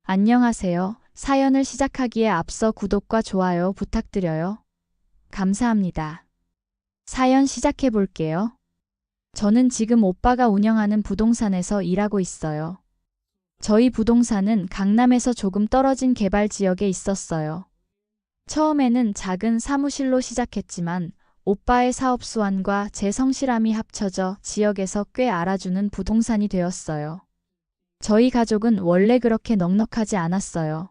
안녕하세요. 사연을 시작하기에 앞서 구독과 좋아요 부탁드려요. 감사합니다. 사연 시작해 볼게요. 저는 지금 오빠가 운영하는 부동산에서 일하고 있어요. 저희 부동산은 강남에서 조금 떨어진 개발 지역에 있었어요. 처음에는 작은 사무실로 시작했지만 오빠의 사업 수완과 제 성실함이 합쳐져 지역에서 꽤 알아주는 부동산이 되었어요. 저희 가족은 원래 그렇게 넉넉하지 않았어요.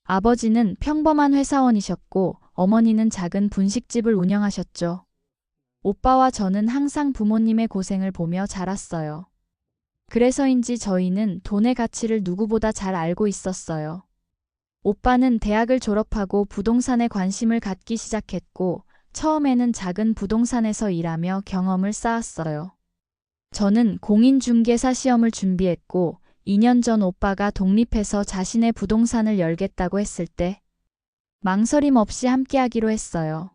아버지는 평범한 회사원이셨고 어머니는 작은 분식집을 운영하셨죠. 오빠와 저는 항상 부모님의 고생을 보며 자랐어요. 그래서인지 저희는 돈의 가치를 누구보다 잘 알고 있었어요. 오빠는 대학을 졸업하고 부동산에 관심을 갖기 시작했고 처음에는 작은 부동산에서 일하며 경험을 쌓았어요. 저는 공인중개사 시험을 준비했고 2년 전 오빠가 독립해서 자신의 부동산을 열겠다고 했을 때 망설임 없이 함께하기로 했어요.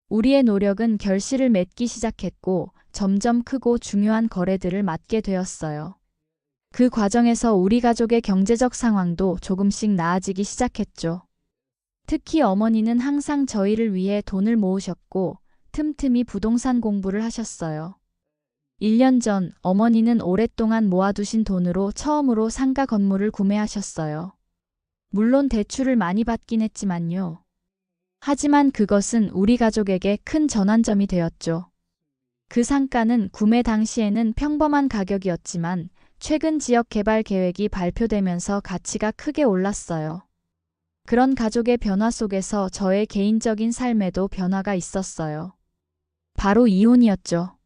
우리의 노력은 결실을 맺기 시작했고 점점 크고 중요한 거래들을 맡게 되었어요. 그 과정에서 우리 가족의 경제적 상황도 조금씩 나아지기 시작했죠. 특히 어머니는 항상 저희를 위해 돈을 모으셨고 틈틈이 부동산 공부를 하셨어요. 1년 전 어머니는 오랫동안 모아두신 돈으로 처음으로 상가 건물을 구매하셨어요. 물론 대출을 많이 받긴 했지만요. 하지만 그것은 우리 가족에게 큰 전환점이 되었죠. 그 상가는 구매 당시에는 평범한 가격이었지만 최근 지역 개발 계획이 발표되면서 가치가 크게 올랐어요. 그런 가족의 변화 속에서 저의 개인적인 삶에도 변화가 있었어요. 바로 이혼이었죠.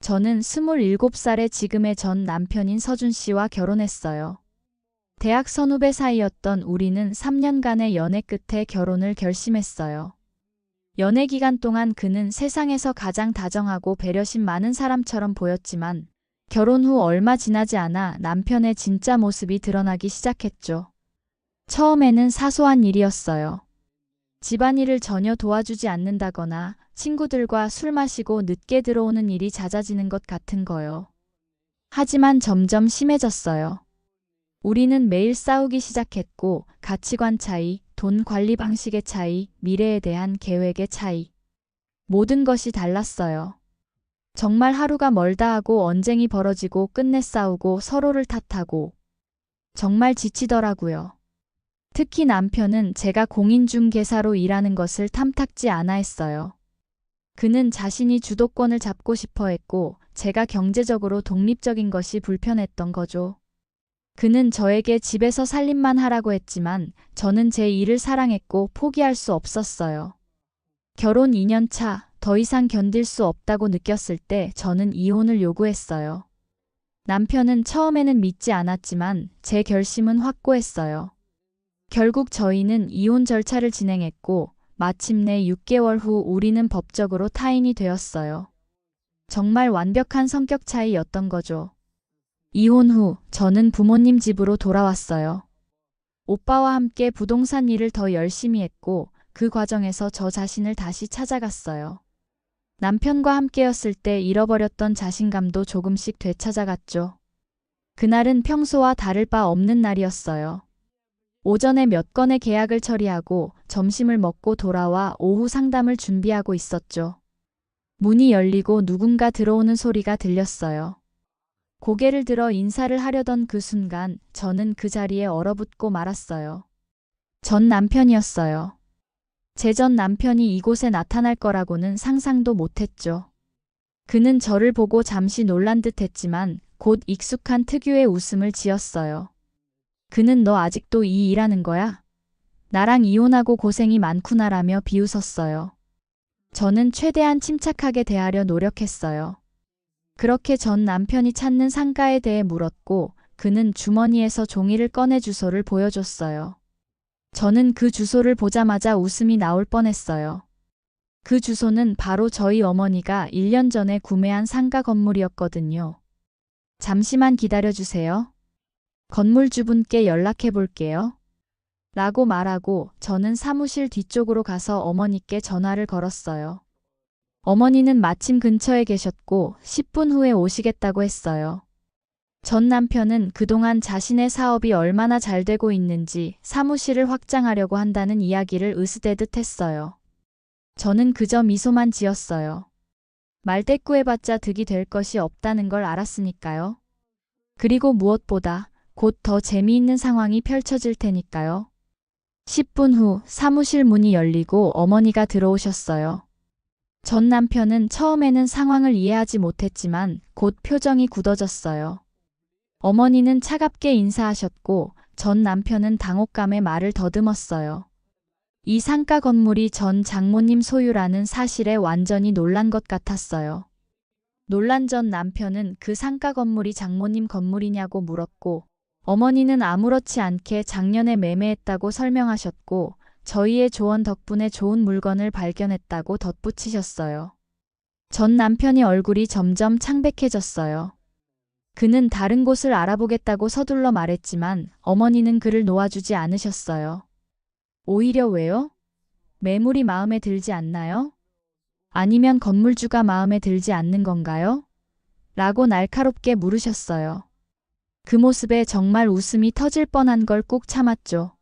저는 27살에 지금의 전 남편인 서준 씨와 결혼했어요. 대학 선후배 사이였던 우리는 3년간의 연애 끝에 결혼을 결심했어요. 연애 기간 동안 그는 세상에서 가장 다정하고 배려심 많은 사람처럼 보였지만 결혼 후 얼마 지나지 않아 남편의 진짜 모습이 드러나기 시작했죠. 처음에는 사소한 일이었어요. 집안일을 전혀 도와주지 않는다거나 친구들과 술 마시고 늦게 들어오는 일이 잦아지는 것 같은 거요. 하지만 점점 심해졌어요. 우리는 매일 싸우기 시작했고 가치관 차이, 돈 관리 방식의 차이, 미래에 대한 계획의 차이. 모든 것이 달랐어요. 정말 하루가 멀다 하고 언쟁이 벌어지고 끝내 싸우고 서로를 탓하고 정말 지치더라고요. 특히 남편은 제가 공인중개사로 일하는 것을 탐탁지 않아 했어요. 그는 자신이 주도권을 잡고 싶어 했고 제가 경제적으로 독립적인 것이 불편했던 거죠. 그는 저에게 집에서 살림만 하라고 했지만 저는 제 일을 사랑했고 포기할 수 없었어요. 결혼 2년 차, 더 이상 견딜 수 없다고 느꼈을 때 저는 이혼을 요구했어요. 남편은 처음에는 믿지 않았지만 제 결심은 확고했어요. 결국 저희는 이혼 절차를 진행했고 마침내 6개월 후 우리는 법적으로 타인이 되었어요. 정말 완벽한 성격 차이였던 거죠. 이혼 후 저는 부모님 집으로 돌아왔어요. 오빠와 함께 부동산 일을 더 열심히 했고 그 과정에서 저 자신을 다시 찾아갔어요. 남편과 함께였을 때 잃어버렸던 자신감도 조금씩 되찾아갔죠. 그날은 평소와 다를 바 없는 날이었어요. 오전에 몇 건의 계약을 처리하고 점심을 먹고 돌아와 오후 상담을 준비하고 있었죠. 문이 열리고 누군가 들어오는 소리가 들렸어요. 고개를 들어 인사를 하려던 그 순간 저는 그 자리에 얼어붙고 말았어요. 전 남편이었어요. 제 전 남편이 이곳에 나타날 거라고는 상상도 못했죠. 그는 저를 보고 잠시 놀란 듯 했지만 곧 익숙한 특유의 웃음을 지었어요. 그는 너 아직도 이 일하는 거야? 나랑 이혼하고 고생이 많구나라며 비웃었어요. 저는 최대한 침착하게 대하려 노력했어요. 그렇게 전 남편이 찾는 상가에 대해 물었고 그는 주머니에서 종이를 꺼내 주소를 보여줬어요. 저는 그 주소를 보자마자 웃음이 나올 뻔했어요. 그 주소는 바로 저희 어머니가 1년 전에 구매한 상가 건물이었거든요. 잠시만 기다려주세요. 건물주분께 연락해 볼게요. 라고 말하고 저는 사무실 뒤쪽으로 가서 어머니께 전화를 걸었어요. 어머니는 마침 근처에 계셨고 10분 후에 오시겠다고 했어요. 전 남편은 그동안 자신의 사업이 얼마나 잘 되고 있는지 사무실을 확장하려고 한다는 이야기를 으스대듯 했어요. 저는 그저 미소만 지었어요. 말대꾸해봤자 득이 될 것이 없다는 걸 알았으니까요. 그리고 무엇보다 곧 더 재미있는 상황이 펼쳐질 테니까요. 10분 후 사무실 문이 열리고 어머니가 들어오셨어요. 전 남편은 처음에는 상황을 이해하지 못했지만 곧 표정이 굳어졌어요. 어머니는 차갑게 인사하셨고 전 남편은 당혹감에 말을 더듬었어요. 이 상가 건물이 전 장모님 소유라는 사실에 완전히 놀란 것 같았어요. 놀란 전 남편은 그 상가 건물이 장모님 건물이냐고 물었고 어머니는 아무렇지 않게 작년에 매매했다고 설명하셨고 저희의 조언 덕분에 좋은 물건을 발견했다고 덧붙이셨어요. 전 남편의 얼굴이 점점 창백해졌어요. 그는 다른 곳을 알아보겠다고 서둘러 말했지만 어머니는 그를 놓아주지 않으셨어요. 오히려 왜요? 매물이 마음에 들지 않나요? 아니면 건물주가 마음에 들지 않는 건가요? 라고 날카롭게 물으셨어요. 그 모습에 정말 웃음이 터질 뻔한 걸 꾹 참았죠.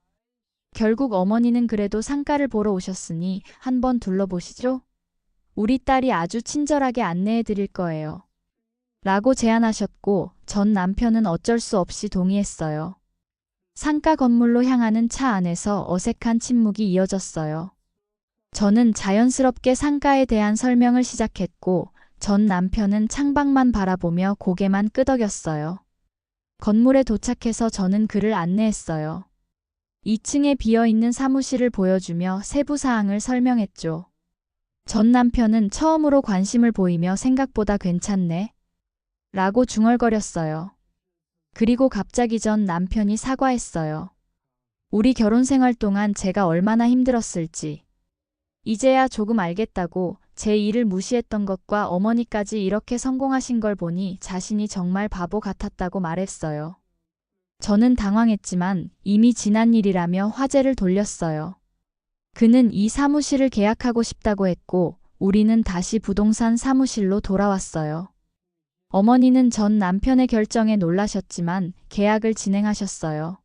결국 어머니는 그래도 상가를 보러 오셨으니 한번 둘러보시죠. 우리 딸이 아주 친절하게 안내해 드릴 거예요. 라고 제안하셨고 전 남편은 어쩔 수 없이 동의했어요. 상가 건물로 향하는 차 안에서 어색한 침묵이 이어졌어요. 저는 자연스럽게 상가에 대한 설명을 시작했고 전 남편은 창밖만 바라보며 고개만 끄덕였어요. 건물에 도착해서 저는 그를 안내했어요. 2층에 비어있는 사무실을 보여주며 세부 사항을 설명했죠. 전 남편은 처음으로 관심을 보이며 생각보다 괜찮네. 라고 중얼거렸어요. 그리고 갑자기 전 남편이 사과했어요. 우리 결혼 생활 동안 제가 얼마나 힘들었을지. 이제야 조금 알겠다고 제 일을 무시했던 것과 어머니까지 이렇게 성공하신 걸 보니 자신이 정말 바보 같았다고 말했어요. 저는 당황했지만 이미 지난 일이라며 화제를 돌렸어요. 그는 이 사무실을 계약하고 싶다고 했고 우리는 다시 부동산 사무실로 돌아왔어요. 어머니는 전 남편의 결정에 놀라셨지만 계약을 진행하셨어요.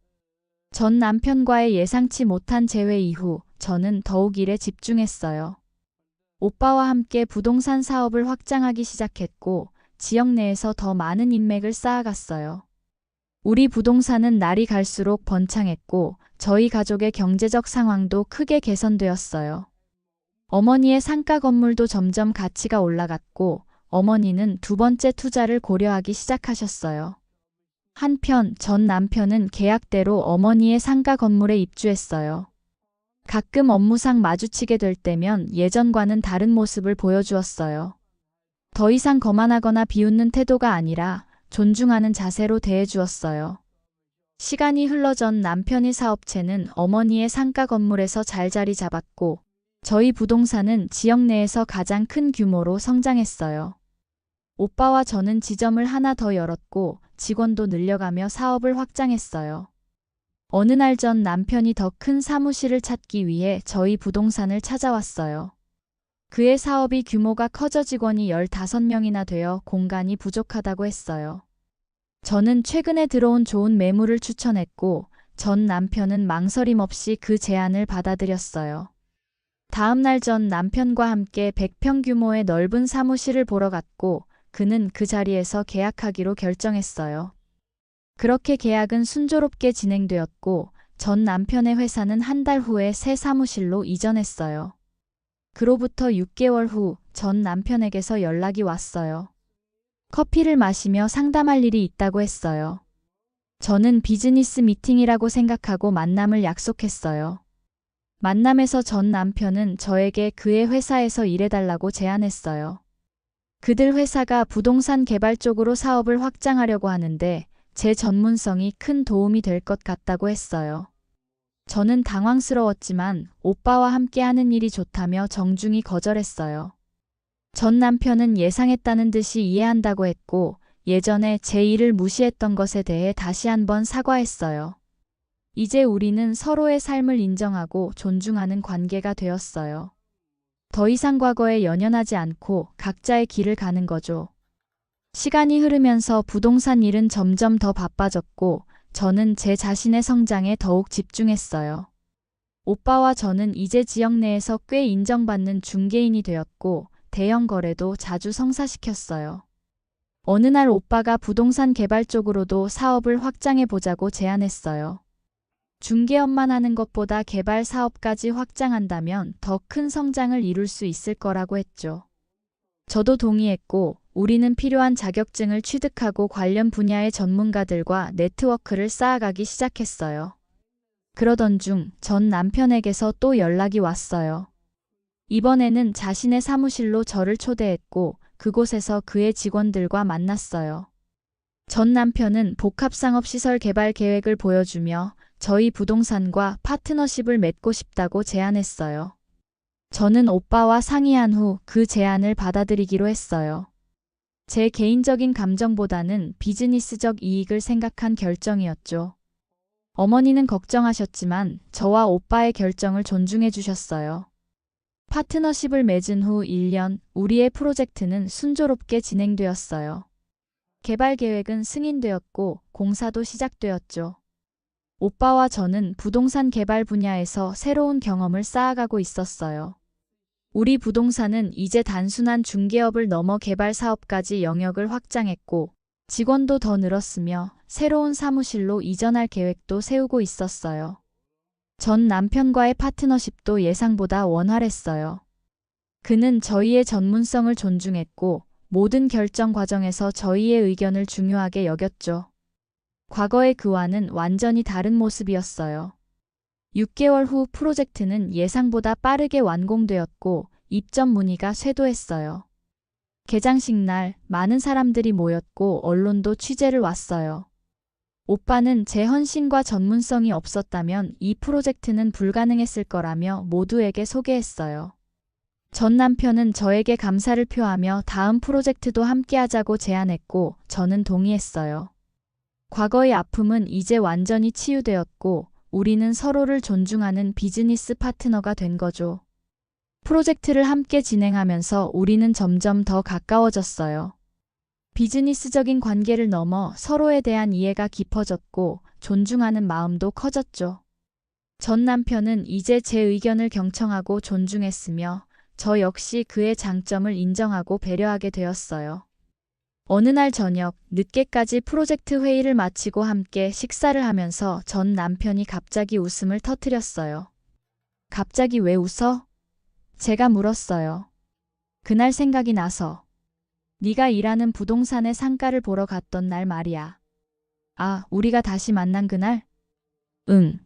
전 남편과의 예상치 못한 재회 이후 저는 더욱 일에 집중했어요. 오빠와 함께 부동산 사업을 확장하기 시작했고 지역 내에서 더 많은 인맥을 쌓아갔어요. 우리 부동산은 날이 갈수록 번창했고 저희 가족의 경제적 상황도 크게 개선되었어요. 어머니의 상가 건물도 점점 가치가 올라갔고 어머니는 두 번째 투자를 고려하기 시작하셨어요. 한편 전 남편은 계약대로 어머니의 상가 건물에 입주했어요. 가끔 업무상 마주치게 될 때면 예전과는 다른 모습을 보여주었어요. 더 이상 거만하거나 비웃는 태도가 아니라 존중하는 자세로 대해주었어요. 시간이 흘러 전 남편의 사업체는 어머니의 상가 건물에서 잘 자리 잡았고 저희 부동산은 지역 내에서 가장 큰 규모로 성장했어요. 오빠와 저는 지점을 하나 더 열었고 직원도 늘려가며 사업을 확장했어요. 어느 날 전 남편이 더 큰 사무실을 찾기 위해 저희 부동산을 찾아왔어요. 그의 사업이 규모가 커져 직원이 15명이나 되어 공간이 부족하다고 했어요. 저는 최근에 들어온 좋은 매물을 추천했고 전 남편은 망설임 없이 그 제안을 받아들였어요. 다음 날 전 남편과 함께 100평 규모의 넓은 사무실을 보러 갔고 그는 그 자리에서 계약하기로 결정했어요. 그렇게 계약은 순조롭게 진행되었고 전 남편의 회사는 한 달 후에 새 사무실로 이전했어요. 그로부터 6개월 후 전 남편에게서 연락이 왔어요. 커피를 마시며 상담할 일이 있다고 했어요. 저는 비즈니스 미팅이라고 생각하고 만남을 약속했어요. 만남에서 전 남편은 저에게 그의 회사에서 일해달라고 제안했어요. 그들 회사가 부동산 개발 쪽으로 사업을 확장하려고 하는데 제 전문성이 큰 도움이 될 것 같다고 했어요. 저는 당황스러웠지만 오빠와 함께 하는 일이 좋다며 정중히 거절했어요. 전 남편은 예상했다는 듯이 이해한다고 했고 예전에 제 일을 무시했던 것에 대해 다시 한번 사과했어요. 이제 우리는 서로의 삶을 인정하고 존중하는 관계가 되었어요. 더 이상 과거에 연연하지 않고 각자의 길을 가는 거죠. 시간이 흐르면서 부동산 일은 점점 더 바빠졌고 저는 제 자신의 성장에 더욱 집중했어요. 오빠와 저는 이제 지역 내에서 꽤 인정받는 중개인이 되었고 대형 거래도 자주 성사시켰어요. 어느 날 오빠가 부동산 개발 쪽으로도 사업을 확장해 보자고 제안했어요. 중개업만 하는 것보다 개발 사업까지 확장한다면 더 큰 성장을 이룰 수 있을 거라고 했죠. 저도 동의했고 우리는 필요한 자격증을 취득하고 관련 분야의 전문가들과 네트워크를 쌓아가기 시작했어요. 그러던 중 전 남편에게서 또 연락이 왔어요. 이번에는 자신의 사무실로 저를 초대했고 그곳에서 그의 직원들과 만났어요. 전 남편은 복합상업시설 개발 계획을 보여주며 저희 부동산과 파트너십을 맺고 싶다고 제안했어요. 저는 오빠와 상의한 후 그 제안을 받아들이기로 했어요. 제 개인적인 감정보다는 비즈니스적 이익을 생각한 결정이었죠. 어머니는 걱정하셨지만 저와 오빠의 결정을 존중해 주셨어요. 파트너십을 맺은 후 1년, 우리의 프로젝트는 순조롭게 진행되었어요. 개발 계획은 승인되었고 공사도 시작되었죠. 오빠와 저는 부동산 개발 분야에서 새로운 경험을 쌓아가고 있었어요. 우리 부동산은 이제 단순한 중개업을 넘어 개발 사업까지 영역을 확장했고 직원도 더 늘었으며 새로운 사무실로 이전할 계획도 세우고 있었어요. 전 남편과의 파트너십도 예상보다 원활했어요. 그는 저희의 전문성을 존중했고 모든 결정 과정에서 저희의 의견을 중요하게 여겼죠. 과거의 그와는 완전히 다른 모습이었어요. 6개월 후 프로젝트는 예상보다 빠르게 완공되었고 입점 문의가 쇄도했어요. 개장식 날 많은 사람들이 모였고 언론도 취재를 왔어요. 오빠는 제 헌신과 전문성이 없었다면 이 프로젝트는 불가능했을 거라며 모두에게 소개했어요. 전 남편은 저에게 감사를 표하며 다음 프로젝트도 함께하자고 제안했고 저는 동의했어요. 과거의 아픔은 이제 완전히 치유되었고 우리는 서로를 존중하는 비즈니스 파트너가 된 거죠. 프로젝트를 함께 진행하면서 우리는 점점 더 가까워졌어요. 비즈니스적인 관계를 넘어 서로에 대한 이해가 깊어졌고 존중하는 마음도 커졌죠. 전 남편은 이제 제 의견을 경청하고 존중했으며 저 역시 그의 장점을 인정하고 배려하게 되었어요. 어느 날 저녁 늦게까지 프로젝트 회의를 마치고 함께 식사를 하면서 전 남편이 갑자기 웃음을 터뜨렸어요. 갑자기 왜 웃어? 제가 물었어요. 그날 생각이 나서. 네가 일하는 부동산의 상가를 보러 갔던 날 말이야. 아, 우리가 다시 만난 그날? 응.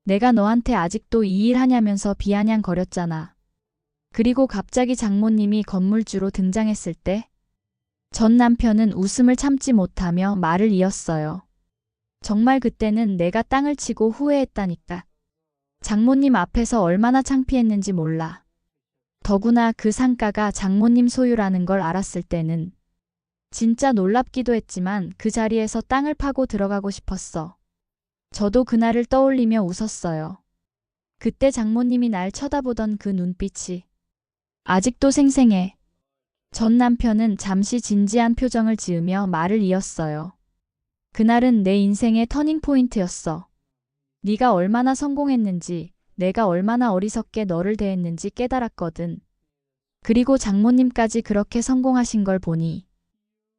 내가 너한테 아직도 이 일 하냐면서 비아냥거렸잖아. 그리고 갑자기 장모님이 건물주로 등장했을 때? 전 남편은 웃음을 참지 못하며 말을 이었어요. 정말 그때는 내가 땅을 치고 후회했다니까. 장모님 앞에서 얼마나 창피했는지 몰라. 더구나 그 상가가 장모님 소유라는 걸 알았을 때는 진짜 놀랍기도 했지만 그 자리에서 땅을 파고 들어가고 싶었어. 저도 그날을 떠올리며 웃었어요. 그때 장모님이 날 쳐다보던 그 눈빛이 아직도 생생해. 전 남편은 잠시 진지한 표정을 지으며 말을 이었어요. 그날은 내 인생의 터닝포인트였어. 네가 얼마나 성공했는지, 내가 얼마나 어리석게 너를 대했는지 깨달았거든. 그리고 장모님까지 그렇게 성공하신 걸 보니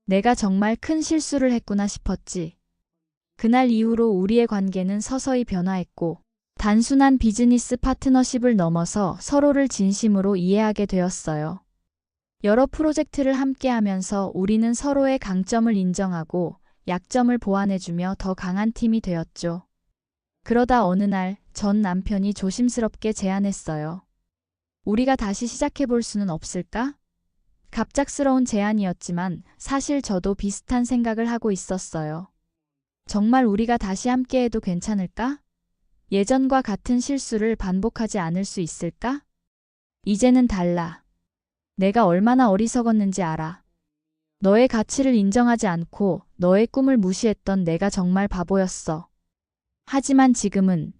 내가 정말 큰 실수를 했구나 싶었지. 그날 이후로 우리의 관계는 서서히 변화했고 단순한 비즈니스 파트너십을 넘어서 서로를 진심으로 이해하게 되었어요. 여러 프로젝트를 함께하면서 우리는 서로의 강점을 인정하고 약점을 보완해주며 더 강한 팀이 되었죠. 그러다 어느 날 전 남편이 조심스럽게 제안했어요. 우리가 다시 시작해볼 수는 없을까? 갑작스러운 제안이었지만 사실 저도 비슷한 생각을 하고 있었어요. 정말 우리가 다시 함께해도 괜찮을까? 예전과 같은 실수를 반복하지 않을 수 있을까? 이제는 달라. 내가 얼마나 어리석었는지 알아. 너의 가치를 인정하지 않고 너의 꿈을 무시했던 내가 정말 바보였어. 하지만 지금은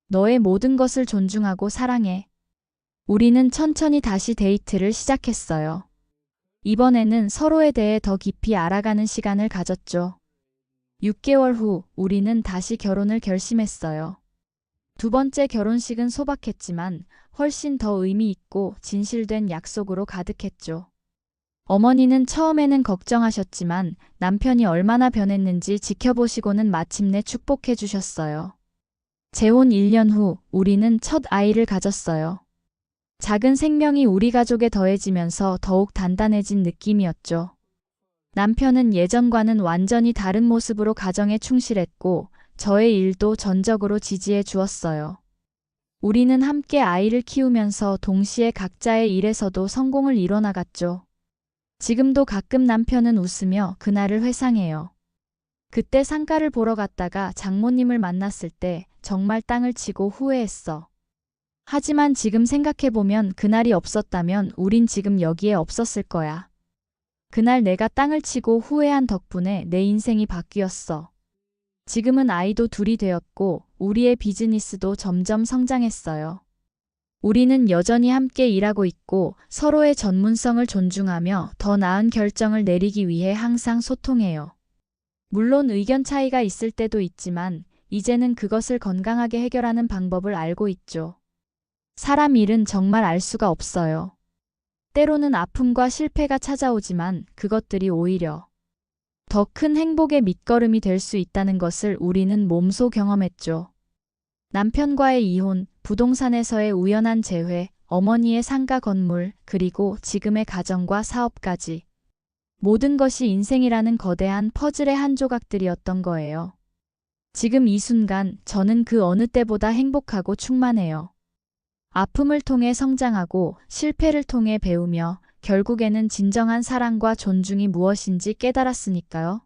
너의 모든 것을 존중하고 사랑해. 우리는 천천히 다시 데이트를 시작했어요. 이번에는 서로에 대해 더 깊이 알아가는 시간을 가졌죠. 6개월 후 우리는 다시 결혼을 결심했어요. 두 번째 결혼식은 소박했지만 훨씬 더 의미 있고 진실된 약속으로 가득했죠. 어머니는 처음에는 걱정하셨지만 남편이 얼마나 변했는지 지켜보시고는 마침내 축복해 주셨어요. 재혼 1년 후 우리는 첫 아이를 가졌어요. 작은 생명이 우리 가족에 더해지면서 더욱 단단해진 느낌이었죠. 남편은 예전과는 완전히 다른 모습으로 가정에 충실했고 저의 일도 전적으로 지지해 주었어요. 우리는 함께 아이를 키우면서 동시에 각자의 일에서도 성공을 이뤄나갔죠. 지금도 가끔 남편은 웃으며 그날을 회상해요. 그때 상가를 보러 갔다가 장모님을 만났을 때 정말 땅을 치고 후회했어. 하지만 지금 생각해보면 그날이 없었다면 우린 지금 여기에 없었을 거야. 그날 내가 땅을 치고 후회한 덕분에 내 인생이 바뀌었어. 지금은 아이도 둘이 되었고 우리의 비즈니스도 점점 성장했어요. 우리는 여전히 함께 일하고 있고 서로의 전문성을 존중하며 더 나은 결정을 내리기 위해 항상 소통해요. 물론 의견 차이가 있을 때도 있지만 이제는 그것을 건강하게 해결하는 방법을 알고 있죠. 사람 일은 정말 알 수가 없어요. 때로는 아픔과 실패가 찾아오지만 그것들이 오히려 더 큰 행복의 밑거름이 될 수 있다는 것을 우리는 몸소 경험했죠. 남편과의 이혼, 부동산에서의 우연한 재회, 어머니의 상가 건물, 그리고 지금의 가정과 사업까지. 모든 것이 인생이라는 거대한 퍼즐의 한 조각들이었던 거예요. 지금 이 순간 저는 그 어느 때보다 행복하고 충만해요. 아픔을 통해 성장하고 실패를 통해 배우며 결국에는 진정한 사랑과 존중이 무엇인지 깨달았으니까요.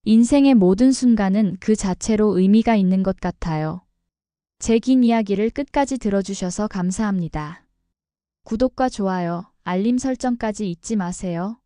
인생의 모든 순간은 그 자체로 의미가 있는 것 같아요. 제 긴 이야기를 끝까지 들어주셔서 감사합니다. 구독과 좋아요, 알림 설정까지 잊지 마세요.